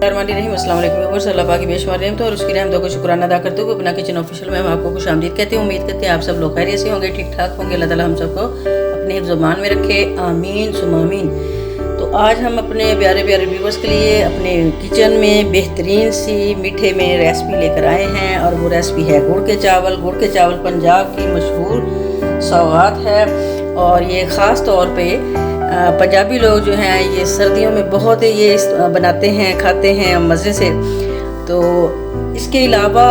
अस्सलाम वालेकुम अल्लाह पाक की बेशुमार रहमत और उसकी रहमतों को शुक्राना अदा करते हुए अपना किचन ऑफिशियल में हम आपको खुश आमदीद कहते हैं। उम्मीद करते हैं आप सब लोग खैरियत से होंगे, ठीक ठाक होंगे। अल्लाह ताला हम सबको अपने ज़ुबान में रखे, आमीन सुम आमीन। तो आज हम अपने प्यारे प्यारे व्यूवर्स के लिए अपने किचन में बेहतरीन सी मीठे में रेसिपी लेकर आए हैं और वो रेसिपी है गुड़ के चावल। गुड़ के चावल पंजाब की मशहूर सौगात है और ये ख़ास तौर पे पंजाबी लोग जो हैं ये सर्दियों में बहुत ये बनाते हैं, खाते हैं मज़े से। तो इसके अलावा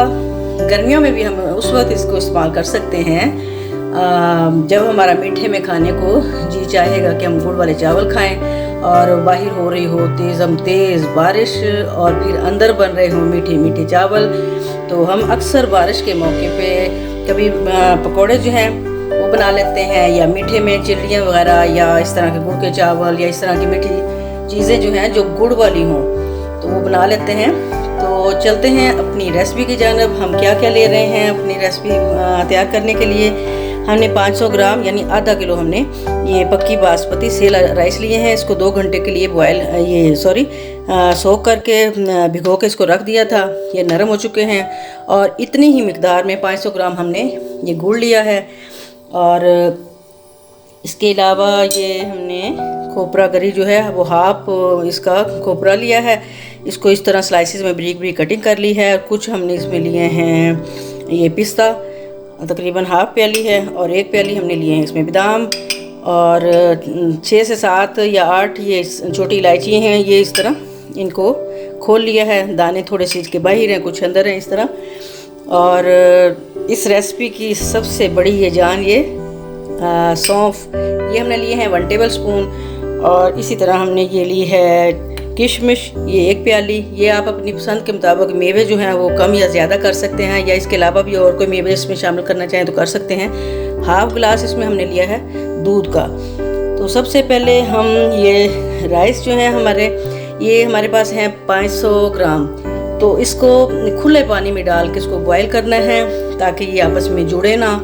गर्मियों में भी हम उस वक्त इसको इस्तेमाल कर सकते हैं जब हमारा मीठे में खाने को जी चाहेगा कि हम गुड़ वाले चावल खाएं और बाहर हो रही हो तेज़ बारिश और फिर अंदर बन रहे हों मीठे मीठे चावल। तो हम अक्सर बारिश के मौके पे कभी पकौड़े जो हैं वो बना लेते हैं या मीठे में चिल्लियाँ वगैरह या इस तरह के गुड़ के चावल या इस तरह की मीठी चीज़ें जो हैं जो गुड़ वाली हों तो वो बना लेते हैं। तो चलते हैं अपनी रेसिपी की जानब। हम क्या क्या ले रहे हैं अपनी रेसिपी तैयार करने के लिए। हमने 500 ग्राम यानी आधा किलो हमने ये पक्की बासमती सेल राइस लिए हैं। इसको 2 घंटे के लिए सोख करके भिगो के इसको रख दिया था। ये नरम हो चुके हैं और इतनी ही मिकदार में 500 ग्राम हमने ये गुड़ लिया है। और इसके अलावा ये हमने खोपरा गरी जो है वो हाफ इसका खोपरा लिया है। इसको इस तरह स्लाइसिस में बारीक बारीक कटिंग कर ली है। कुछ हमने इसमें लिए हैं ये पिस्ता तकरीबन हाफ प्याली है और 1 प्याली हमने लिए हैं इसमें बादाम और 6 से 7 या 8 ये छोटी इलायची हैं। ये इस तरह इनको खोल लिया है, दाने थोड़े से इसके बाहर हैं कुछ अंदर हैं इस तरह। और इस रेसिपी की सबसे बड़ी ये जान ये सौंफ ये हमने लिए हैं 1 टेबल स्पून। और इसी तरह हमने ये ली है किशमिश ये 1 प्याली। ये आप अपनी पसंद के मुताबिक मेवे जो हैं वो कम या ज़्यादा कर सकते हैं या इसके अलावा भी और कोई मेवे इसमें शामिल करना चाहें तो कर सकते हैं। हाफ गिलास इसमें हमने लिया है दूध का। तो सबसे पहले हम ये राइस जो है हमारे पास हैं 500 ग्राम। तो इसको खुले पानी में डाल के इसको बॉयल करना है ताकि ये आपस में जुड़े ना।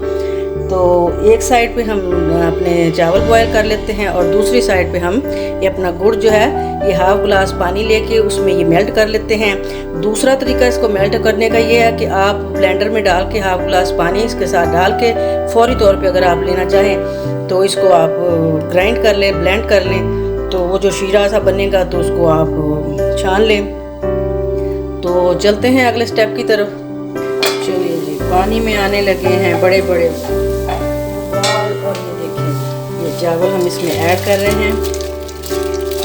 तो एक साइड पे हम अपने चावल बॉयल कर लेते हैं और दूसरी साइड पे हम ये अपना गुड़ जो है ये हाफ गिलास पानी लेके उसमें ये मेल्ट कर लेते हैं। दूसरा तरीका इसको मेल्ट करने का ये है कि आप ब्लेंडर में डाल के हाफ गिलास पानी इसके साथ डाल के फौरी तौर पे अगर आप लेना चाहें तो इसको आप ग्राइंड कर लें, ब्लेंड कर लें। तो वो जो शीरा सा बनेगा तो उसको आप छान लें। तो चलते हैं अगले स्टेप की तरफ। चलिए जी, पानी में आने लगे हैं बड़े बड़े और ये देखिए ये चावल हम इसमें ऐड कर रहे हैं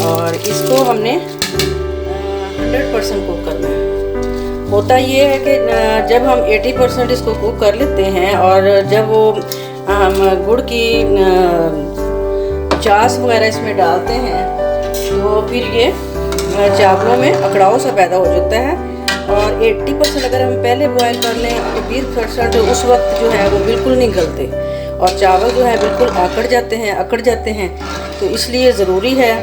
और इसको हमने 100% कुक करना है। होता ये है कि जब हम 80% इसको कुक कर लेते हैं और जब वो हम गुड़ की चास वगैरह इसमें डालते हैं तो फिर ये चावलों में अकड़ाव सा पैदा हो जाता है। और 80% अगर हम पहले बॉयल कर लें तो 20% उस वक्त जो है वो बिल्कुल नहीं गलते और चावल जो है बिल्कुल अकड़ जाते हैं। तो इसलिए ज़रूरी है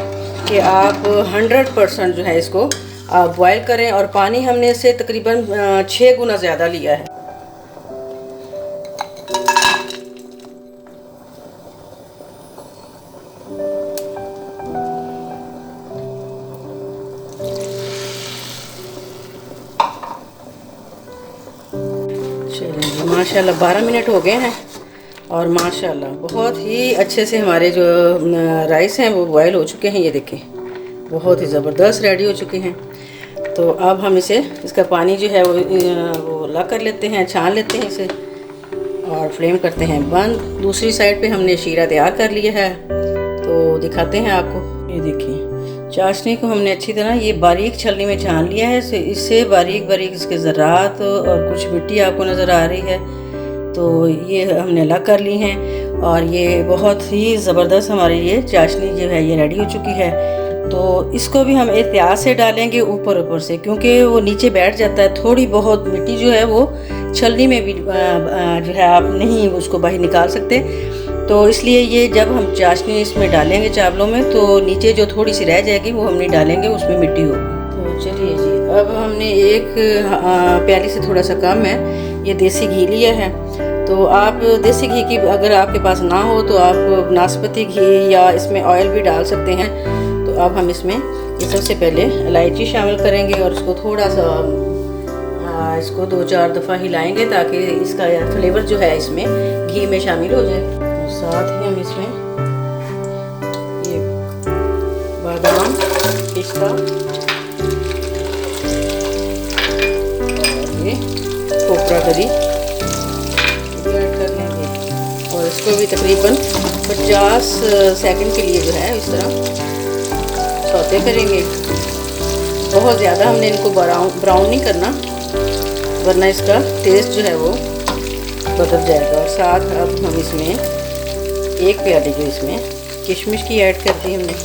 कि आप 100% जो है इसको आप बॉयल करें। और पानी हमने इससे तकरीबन 6 गुना ज़्यादा लिया है। माशाल्लाह 12 मिनट हो गए हैं और माशाल्लाह बहुत ही अच्छे से हमारे जो राइस हैं वो बॉयल हो चुके हैं। ये देखें बहुत ही ज़बरदस्त रेडी हो चुके हैं। तो अब हम इसका पानी जो है वो ला कर लेते हैं, छान लेते हैं इसे और फ्लेम करते हैं बंद। दूसरी साइड पे हमने शीरा तैयार कर लिया है तो दिखाते हैं आपको। ये देखिए चाशनी को हमने अच्छी तरह ये बारीक छलनी में छान लिया है। इससे बारीक बारीक इसके ज़रात और कुछ मिट्टी आपको नज़र आ रही है तो ये हमने अलग कर ली हैं। और ये बहुत ही ज़बरदस्त हमारी ये चाशनी जो है ये रेडी हो चुकी है। तो इसको भी हम एहतियात से डालेंगे ऊपर से क्योंकि वो नीचे बैठ जाता है। थोड़ी बहुत मिट्टी जो है वो छलनी में भी जो है आप नहीं उसको बाहर निकाल सकते। तो इसलिए ये जब हम चाशनी इसमें डालेंगे चावलों में तो नीचे जो थोड़ी सी रह जाएगी वो हम नहीं डालेंगे, उसमें मिट्टी होगी। तो चलिए जी, अब हमने 1 प्याली से थोड़ा सा कम है ये देसी घी लिया है। तो आप देसी घी की अगर आपके पास ना हो तो आप नाशपाती घी या इसमें ऑयल भी डाल सकते हैं। तो अब हम इसमें ये सबसे पहले इलायची शामिल करेंगे और इसको थोड़ा सा इसको 2-4 दफ़ा हिलाएंगे ताकि इसका फ्लेवर जो है इसमें घी में शामिल हो जाए। और साथ ही हम इसमें ये बादाम, पिस्ता और ये खोपरा करी ऐड कर लेंगे और इसको भी तकरीबन 50 सेकंड के लिए जो है इस तरह सौते करेंगे। बहुत ज़्यादा हमने इनको ब्राउन नहीं करना वरना इसका टेस्ट जो है वो बदल जाएगा। और साथ अब हम इसमें 1 प्याली जो इसमें किशमिश की ऐड कर दी हमने,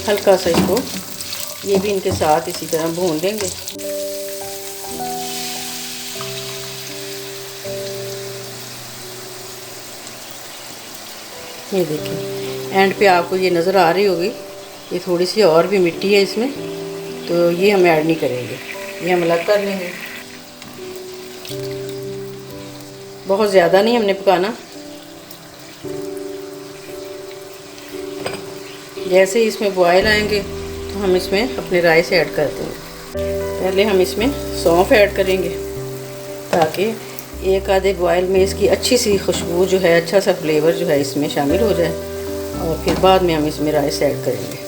हल्का सा इसको ये भी इनके साथ इसी तरह भून लेंगे। ये देखिए एंड पे आपको ये नज़र आ रही होगी, ये थोड़ी सी और भी मिट्टी है इसमें, तो ये हम ऐड नहीं करेंगे, ये हम अलग कर लेंगे। बहुत ज़्यादा नहीं हमने पकाना। जैसे ही इसमें बॉयल आएंगे तो हम इसमें अपने राइस ऐड कर देंगे। पहले हम इसमें सौंफ ऐड करेंगे ताकि एक आधे बॉयल में इसकी अच्छी सी खुशबू जो है, अच्छा सा फ्लेवर जो है इसमें शामिल हो जाए और फिर बाद में हम इसमें राइस ऐड करेंगे।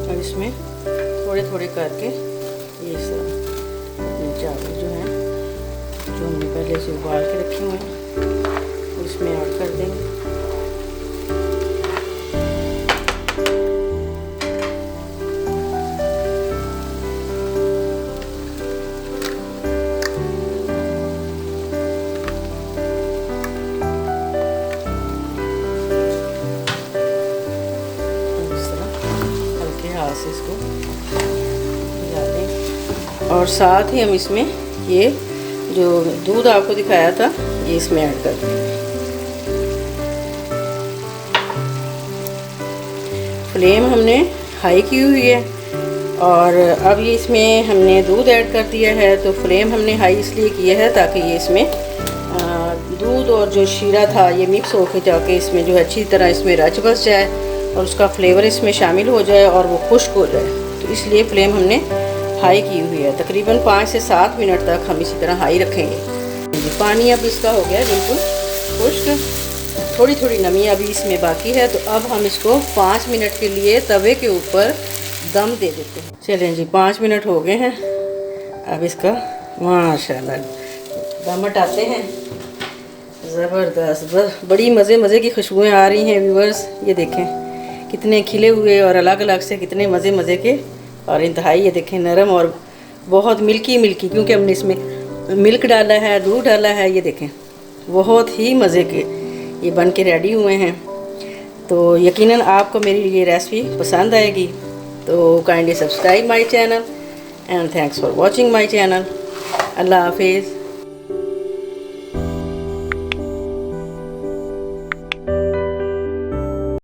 अब इसमें थोड़े थोड़े करके ये सब अपने चावल जो हैं जो हमने पहले से उबाल के रखे हुए हैं इसमें ऐड कर देंगे। से इसको मिला दें और साथ ही हम इसमें ये जो दूध आपको दिखाया था ये इसमें ऐड कर देंगे। फ्लेम हमने हाई की हुई है और अब ये इसमें हमने दूध ऐड कर दिया है, तो फ्लेम हमने हाई इसलिए किया है ताकि ये इसमें दूध और जो शीरा था ये मिक्स होकर जाके इसमें जो है अच्छी तरह इसमें रच बस जाए और उसका फ्लेवर इसमें शामिल हो जाए और वो खुश्क हो जाए, तो इसलिए फ्लेम हमने हाई की हुई है। तकरीबन 5 से 7 मिनट तक हम इसी तरह हाई रखेंगे। पानी अब इसका हो गया बिल्कुल खुश्क, थोड़ी थोड़ी नमी अभी इसमें बाकी है, तो अब हम इसको 5 मिनट के लिए तवे के ऊपर दम दे देते हैं। चलें जी 5 मिनट हो गए हैं, अब इसका माशाल्लाह दम हटाते हैं। ज़बरदस्त, बड़ी मज़े की खुशबुएँ आ रही हैं व्यूअर्स। ये देखें कितने खिले हुए और अलग अलग से कितने मज़े के और इंतहाई ये देखें नरम और बहुत मिल्की क्योंकि हमने इसमें मिल्क डाला है, दूध डाला है। ये देखें बहुत ही मज़े के ये बन के रेडी हुए हैं। तो यकीनन आपको मेरी ये रेसिपी पसंद आएगी, तो kindly subscribe my channel and thanks for watching my channel. अल्लाह हाफिज़।